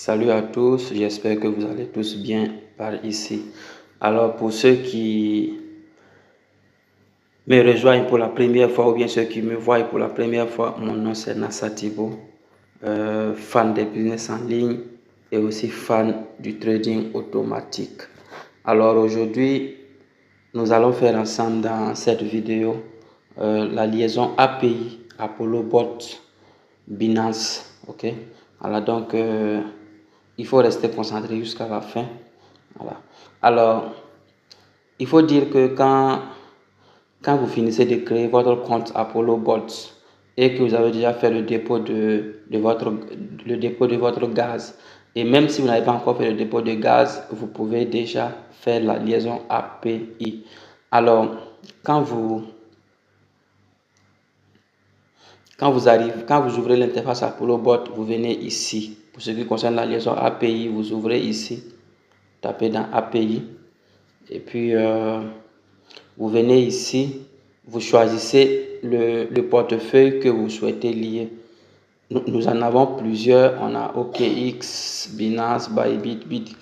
Salut à tous, j'espère que vous allez tous bien par ici. Alors pour ceux qui me rejoignent pour la première fois ou bien ceux qui me voient pour la première fois, mon nom c'est Nassa Thibault, fan des business en ligne et aussi fan du trading automatique. Alors aujourd'hui, nous allons faire ensemble dans cette vidéo la liaison API Apollo Bot Binance. Ok, alors donc il faut rester concentré jusqu'à la fin. Voilà. Alors, il faut dire que quand vous finissez de créer votre compte Apollo Bots et que vous avez déjà fait le dépôt de votre gaz, et même si vous n'avez pas encore fait le dépôt de gaz, vous pouvez déjà faire la liaison API. Alors, quand vous ouvrez l'interface Apollo Bot, vous venez ici. Pour ce qui concerne la liaison API, vous ouvrez ici, tapez dans API, et puis vous venez ici, vous choisissez le portefeuille que vous souhaitez lier. Nous en avons plusieurs. On a OKX, Binance, Bybit,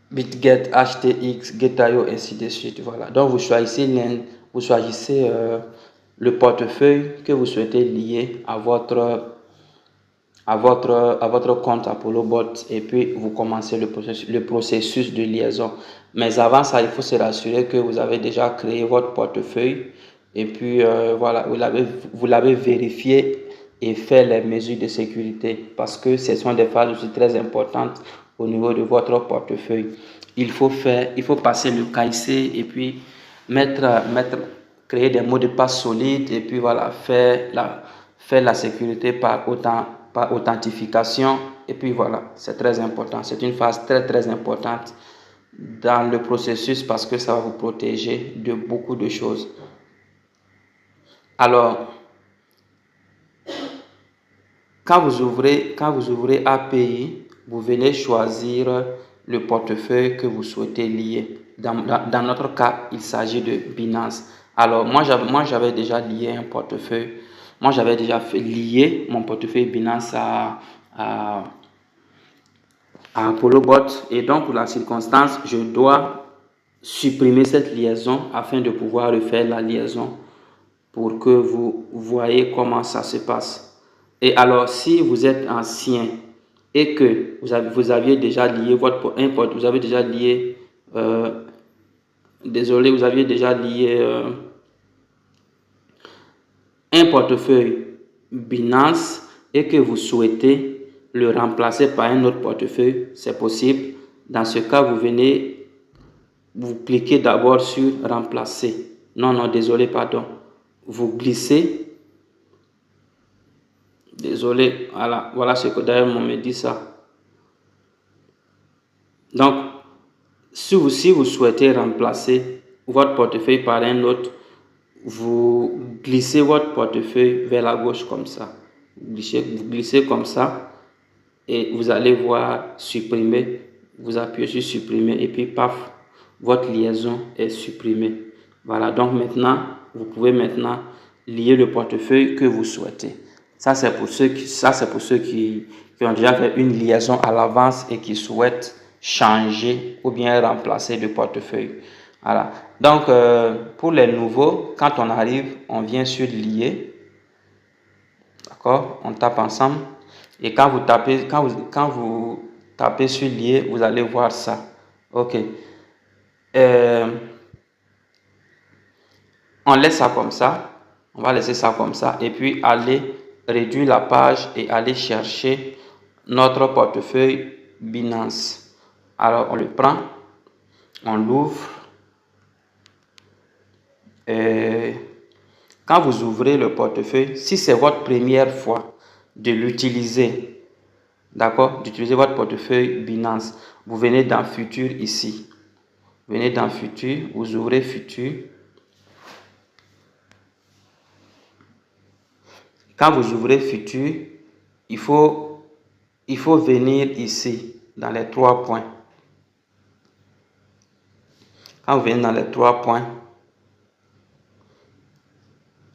BitGet, HTX, Get.io, ainsi de suite. Voilà. Donc vous choisissez le portefeuille que vous souhaitez lier à votre compte Apollo Bot, et puis vous commencez le processus de liaison. Mais avant ça, il faut se rassurer que vous avez déjà créé votre portefeuille, et puis voilà, vous l'avez vérifié et fait les mesures de sécurité, parce que ce sont des phases aussi très importantes au niveau de votre portefeuille. Il faut passer le KYC et puis créer des mots de passe solides, et puis voilà, faire la sécurité par authentification, et puis voilà, c'est très important. C'est une phase très importante dans le processus, parce que ça va vous protéger de beaucoup de choses. Alors, quand vous ouvrez API, vous venez choisir le portefeuille que vous souhaitez lier. Dans notre cas, il s'agit de Binance. Alors, moi j'avais déjà lié un portefeuille. Moi, j'avais déjà lier mon portefeuille Binance à Apollo Bot. Et donc, pour la circonstance, je dois supprimer cette liaison afin de pouvoir refaire la liaison, pour que vous voyez comment ça se passe. Et alors, si vous êtes ancien et que vous aviez déjà lié vous avez déjà lié, vous aviez déjà lié un portefeuille Binance et que vous souhaitez le remplacer par un autre portefeuille, c'est possible. Dans ce cas, vous cliquez d'abord sur remplacer. Non, désolé, pardon. Vous glissez. Désolé, voilà ce que d'ailleurs on me dit ça. Donc, si vous souhaitez remplacer votre portefeuille par un autre, vous glissez votre portefeuille vers la gauche comme ça. Vous glissez comme ça et vous allez voir supprimer. Vous appuyez sur supprimer et puis paf, votre liaison est supprimée. Voilà, donc maintenant, vous pouvez maintenant lier le portefeuille que vous souhaitez. Ça, c'est pour ceux qui ont déjà fait une liaison à l'avance et qui souhaitent changer ou bien remplacer de portefeuille. Voilà. Donc, pour les nouveaux, quand on arrive, on vient sur lier. D'accord? On tape ensemble. Et quand vous tapez sur lier, vous allez voir ça. OK. On laisse ça comme ça. On va laisser ça comme ça. Et puis, aller réduire la page et aller chercher notre portefeuille Binance. Alors, on le prend. On l'ouvre. Quand vous ouvrez le portefeuille, si c'est votre première fois de l'utiliser, d'accord, d'utiliser votre portefeuille Binance, vous venez dans Futur ici. Vous venez dans Futur, vous ouvrez Futur. Quand vous ouvrez Futur, il faut venir ici, dans les 3 points. Quand vous venez dans les 3 points,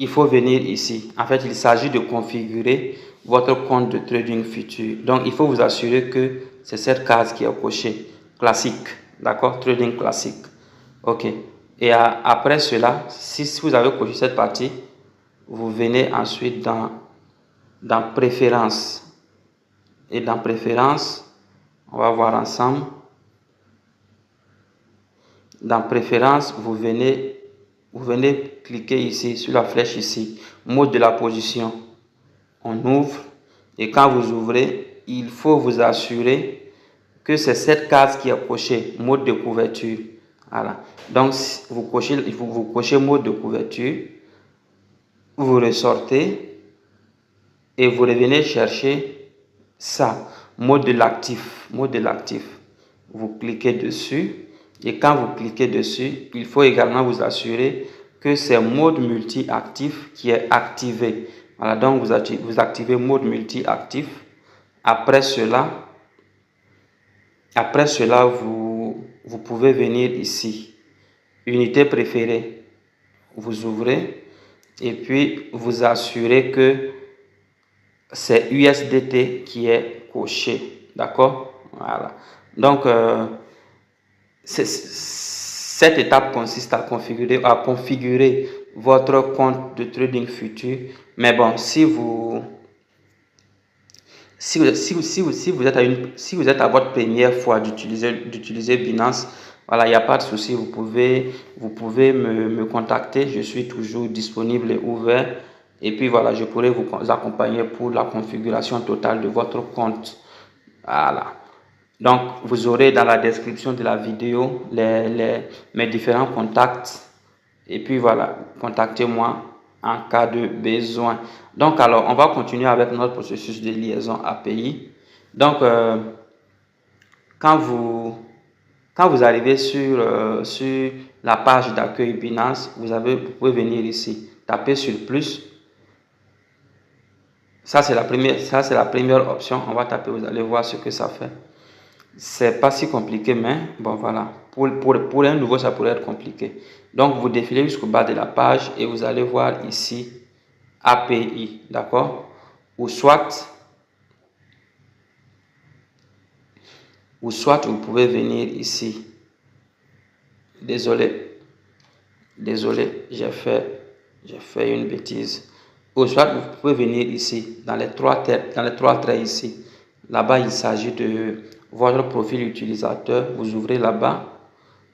il faut venir ici. En fait, il s'agit de configurer votre compte de trading futur. Donc, il faut vous assurer que c'est cette case qui est cochée. Classique, d'accord? Trading classique. OK. Et après cela, si vous avez coché cette partie, vous venez ensuite dans préférences. Et dans préférences, on va voir ensemble. Dans préférences, vous venez cliquer ici sur la flèche ici, mode de la position. On ouvre et quand vous ouvrez, il faut vous assurer que c'est cette case qui est cochée, mode de couverture. Voilà. Donc vous cochez mode de couverture, vous ressortez et vous revenez chercher ça, mode de l'actif, Vous cliquez dessus. Et quand vous cliquez dessus, il faut également vous assurer que c'est mode multi-actif qui est activé. Voilà, donc vous activez mode multi-actif. Après cela, vous pouvez venir ici. Unité préférée. Vous ouvrez et puis vous assurez que c'est USDT qui est coché. D'accord? Voilà. Donc, cette étape consiste à configurer votre compte de trading futur. Mais bon, si vous êtes à votre première fois d'utiliser Binance, voilà, il n'y a pas de souci. Vous pouvez me contacter. Je suis toujours disponible et ouvert. Et puis voilà, je pourrai vous accompagner pour la configuration totale de votre compte. Voilà. Donc, vous aurez dans la description de la vidéo mes différents contacts. Et puis voilà, contactez-moi en cas de besoin. Donc, alors, on va continuer avec notre processus de liaison API. Donc, quand vous arrivez sur la page d'accueil Binance, vous pouvez venir ici, taper sur plus. Ça, c'est la première option. On va taper, vous allez voir ce que ça fait. C'est pas si compliqué, mais bon, voilà. Pour un nouveau, ça pourrait être compliqué. Donc, vous défilez jusqu'au bas de la page et vous allez voir ici API, d'accord? Ou soit vous pouvez venir ici. Désolé, j'ai fait une bêtise. Ou soit vous pouvez venir ici, dans les trois traits ici. Là-bas, il s'agit de votre profil utilisateur. Vous ouvrez là-bas.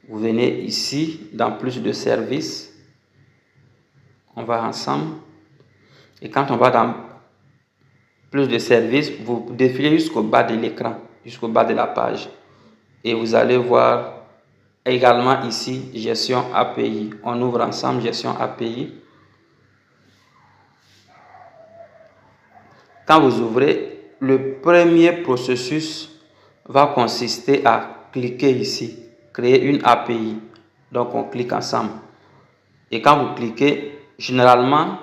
Vous venez ici, dans plus de services. On va ensemble. Et quand on va dans plus de services, vous défilez jusqu'au bas de l'écran, jusqu'au bas de la page. Et vous allez voir également ici, gestion API. On ouvre ensemble gestion API. Quand vous ouvrez, le premier processus va consister à cliquer ici, créer une API. Donc, on clique ensemble. Et quand vous cliquez, généralement,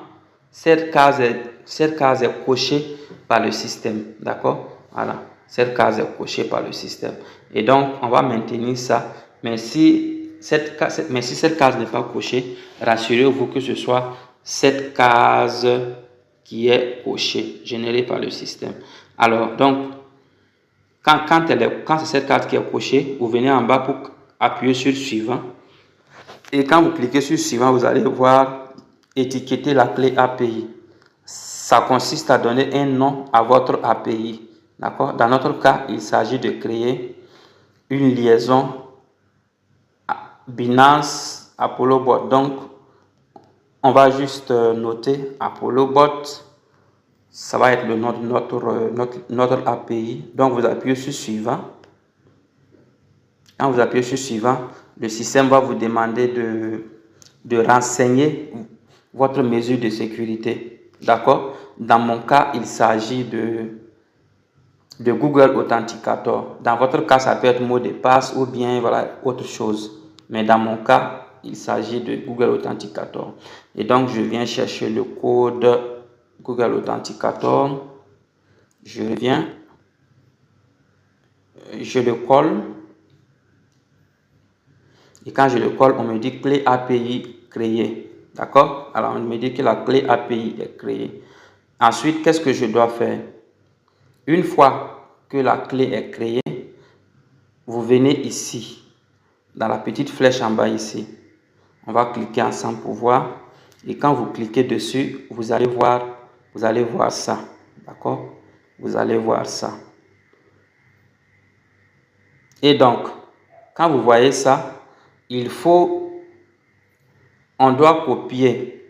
cette case est cochée par le système. D'accord? Voilà. Cette case est cochée par le système. Et donc, on va maintenir ça. Mais si cette case n'est pas cochée, rassurez-vous que ce soit cette case qui est cochée, générée par le système. Alors, donc, quand c'est cette case qui est cochée, vous venez en bas pour appuyer sur suivant. Et quand vous cliquez sur suivant, vous allez voir étiqueter la clé API. Ça consiste à donner un nom à votre API. D'accord? Dans notre cas, il s'agit de créer une liaison Binance Apollo Bot. Donc, on va juste noter Apollo Bot. Ça va être le nom de notre API. Donc, vous appuyez sur suivant. Quand vous appuyez sur suivant, le système va vous demander de renseigner votre mesure de sécurité. D'accord? Dans mon cas, il s'agit de Google Authenticator. Dans votre cas, ça peut être mot de passe ou bien voilà, autre chose. Mais dans mon cas, il s'agit de Google Authenticator. Et donc, je viens chercher le code Google Authenticator. Je reviens. Je le colle. Et quand je le colle, on me dit clé API créée. D'accord? Alors, on me dit que la clé API est créée. Ensuite, qu'est-ce que je dois faire? Une fois que la clé est créée, vous venez ici, dans la petite flèche en bas ici. On va cliquer ensemble pour voir. Et quand vous cliquez dessus, vous allez voir ça. D'accord? Vous allez voir ça. Et donc, quand vous voyez ça, on doit copier.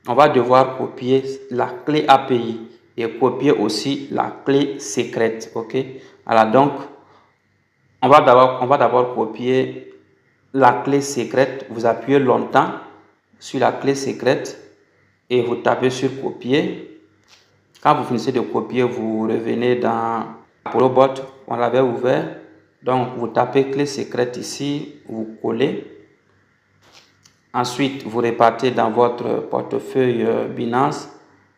On va devoir copier la clé API et copier aussi la clé secrète. Ok? Alors donc, on va d'abord copier la clé secrète. Vous appuyez longtemps sur la clé secrète et vous tapez sur copier. Quand vous finissez de copier, vous revenez dans ApolloBot. On l'avait ouvert. Donc, vous tapez clé secrète ici, vous collez. Ensuite, vous repartez dans votre portefeuille Binance.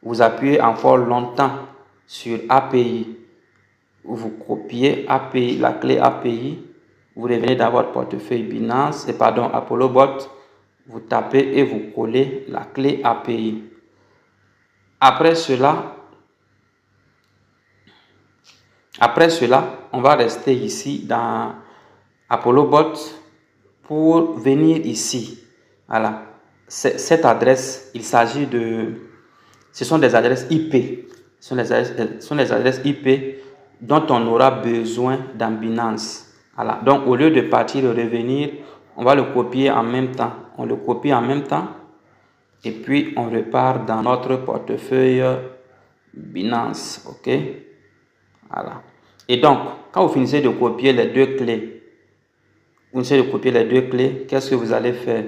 Vous appuyez encore longtemps sur API. Vous copiez API, la clé API. Vous revenez dans votre portefeuille Binance, ApolloBot. Vous tapez et vous collez la clé API. Après cela, on va rester ici dans ApolloBot pour venir ici. Voilà. Cette adresse, ce sont des adresses IP. Ce sont des adresses IP dont on aura besoin dans Binance. Voilà. Donc, au lieu de partir et revenir, on va le copier en même temps. On le copie en même temps. Et puis, on repart dans notre portefeuille Binance. OK? Voilà. Et donc, quand vous finissez de copier les deux clés, qu'est-ce que vous allez faire?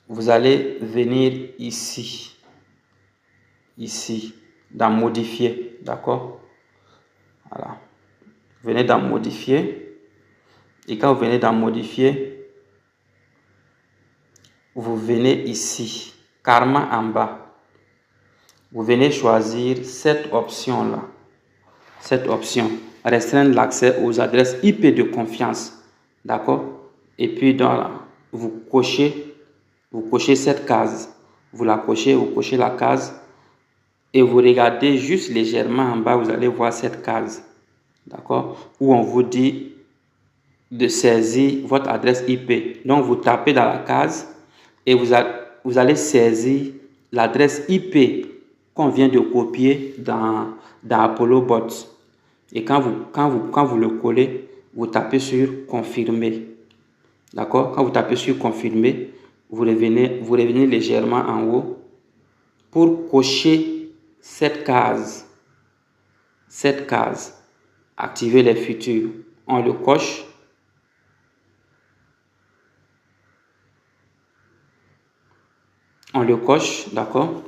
Vous allez venir ici, dans modifier, d'accord? Voilà. Venez dans modifier. Et quand vous venez dans modifier, vous venez ici, Karma en bas. Vous venez choisir cette option-là. Cette option, restreindre l'accès aux adresses IP de confiance. D'accord? Et puis, vous cochez cette case. Vous cochez la case et vous regardez juste légèrement en bas, vous allez voir cette case. D'accord? Où on vous dit de saisir votre adresse IP. Donc, vous tapez dans la case et vous allez saisir l'adresse IP qu'on vient de copier dans ApolloBot. Et quand vous le collez, vous tapez sur confirmer. D'accord? Quand vous tapez sur confirmer, vous revenez légèrement en haut pour cocher cette case. Activer les futurs. On le coche. D'accord?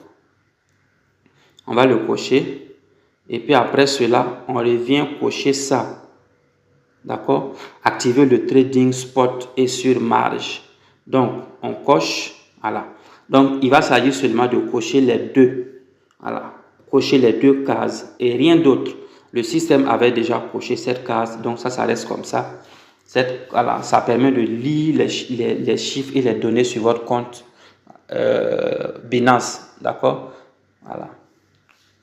On va le cocher. Et puis après cela, on revient cocher ça. D'accord? Activer le trading spot et sur marge. Donc, on coche. Voilà. Donc, il va s'agir seulement de cocher les deux. Voilà. Cocher les deux cases et rien d'autre. Le système avait déjà coché cette case. Donc, ça reste comme ça. Voilà, ça permet de lire les chiffres et les données sur votre compte Binance. D'accord? Voilà.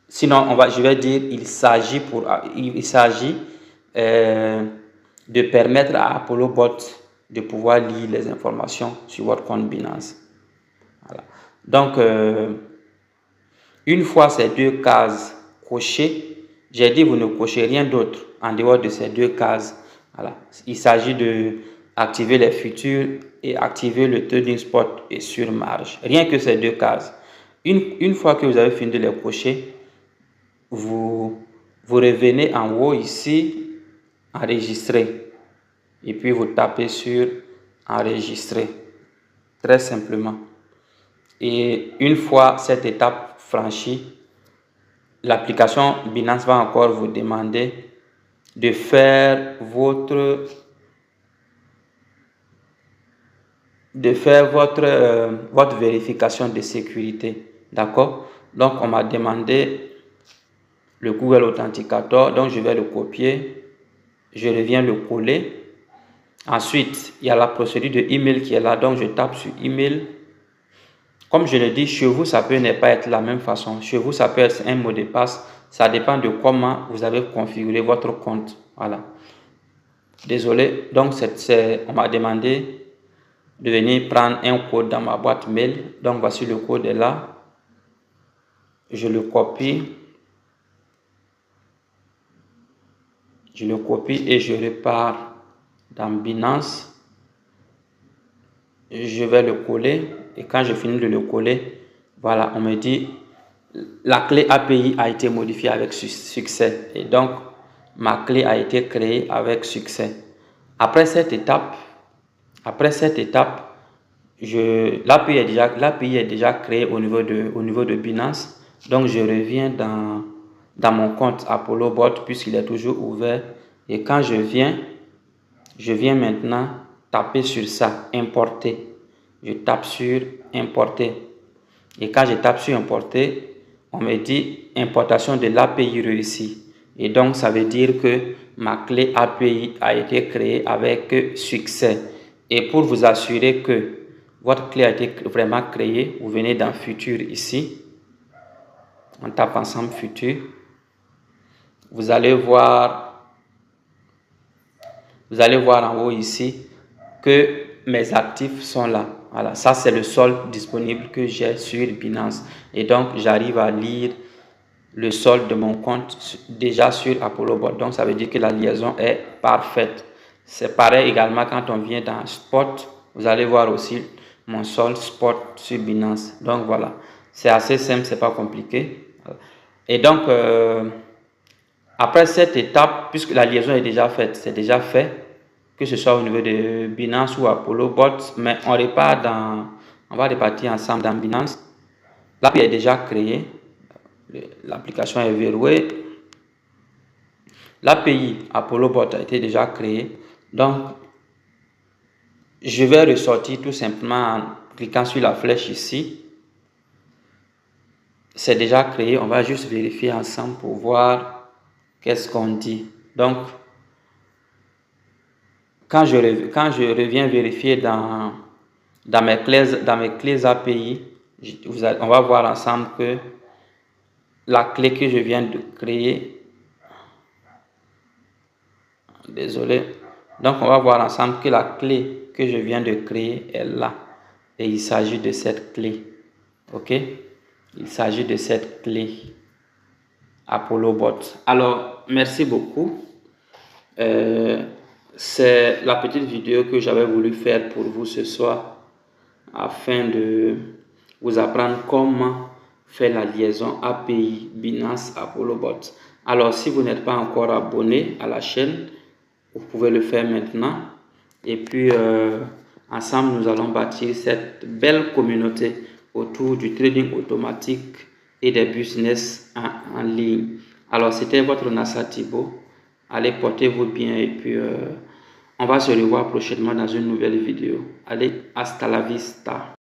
Sinon, je vais dire, il s'agit de permettre à ApolloBot de pouvoir lire les informations sur votre compte Binance. Voilà. Donc, une fois ces deux cases cochées, j'ai dit vous ne cochez rien d'autre en dehors de ces deux cases. Voilà. Il s'agit de activer les futurs et activer le trading spot et sur marge. Rien que ces deux cases. Une fois que vous avez fini de les cocher, vous revenez en haut ici, enregistrer. Et puis vous tapez sur enregistrer. Très simplement. Et une fois cette étape franchie, l'application Binance va encore vous demander de faire votre vérification de sécurité. D'accord? Donc, on m'a demandé le Google Authenticator. Donc, je vais le copier. Je reviens le coller. Ensuite, il y a la procédure de email qui est là. Donc, je tape sur email. Comme je le dis, chez vous, ça peut ne pas être la même façon. Chez vous, ça peut être un mot de passe. Ça dépend de comment vous avez configuré votre compte. Voilà. Désolé, donc on m'a demandé de venir prendre un code dans ma boîte mail. Donc voici le code est là. Je le copie. Je le copie et je repars dans Binance. Je vais le coller et quand je finis de le coller, voilà, on me dit la clé API a été modifiée avec succès et donc ma clé a été créée avec succès. Après cette étape, l'API est déjà créée au niveau de Binance. Donc je reviens dans mon compte ApolloBot puisqu'il est toujours ouvert. Et quand je viens maintenant taper sur ça, importer. Je tape sur importer. Et quand je tape sur importer, on me dit importation de l'API réussie. Et donc ça veut dire que ma clé API a été créée avec succès. Et pour vous assurer que votre clé a été vraiment créée, vous venez dans Futur ici. On tape ensemble Futur. Vous allez voir en haut ici que mes actifs sont là. Voilà, ça c'est le solde disponible que j'ai sur Binance. Et donc j'arrive à lire le solde de mon compte déjà sur ApolloBot. Donc ça veut dire que la liaison est parfaite. C'est pareil également quand on vient dans Spot. Vous allez voir aussi mon solde Spot sur Binance. Donc voilà, c'est assez simple, c'est pas compliqué. Et donc après cette étape, puisque la liaison est déjà faite, c'est déjà fait, que ce soit au niveau de Binance ou ApolloBot, mais on va repartir ensemble dans Binance. L'API est déjà créée, l'application est verrouillée. L'API ApolloBot a été déjà créée, donc je vais ressortir tout simplement en cliquant sur la flèche ici. C'est déjà créé, on va juste vérifier ensemble pour voir qu'est-ce qu'on dit. Donc quand je reviens vérifier dans mes clés API, on va voir ensemble que la clé que je viens de créer, désolé, donc on va voir ensemble que la clé que je viens de créer est là et il s'agit de cette clé, ok, il s'agit de cette clé ApolloBot. Alors merci beaucoup. C'est la petite vidéo que j'avais voulu faire pour vous ce soir afin de vous apprendre comment faire la liaison API Binance ApolloBot. Alors si vous n'êtes pas encore abonné à la chaîne, vous pouvez le faire maintenant et puis ensemble nous allons bâtir cette belle communauté autour du trading automatique et des business en ligne. Alors c'était votre Nassa Thibaut. Allez, portez-vous bien et puis on va se revoir prochainement dans une nouvelle vidéo. Allez, hasta la vista.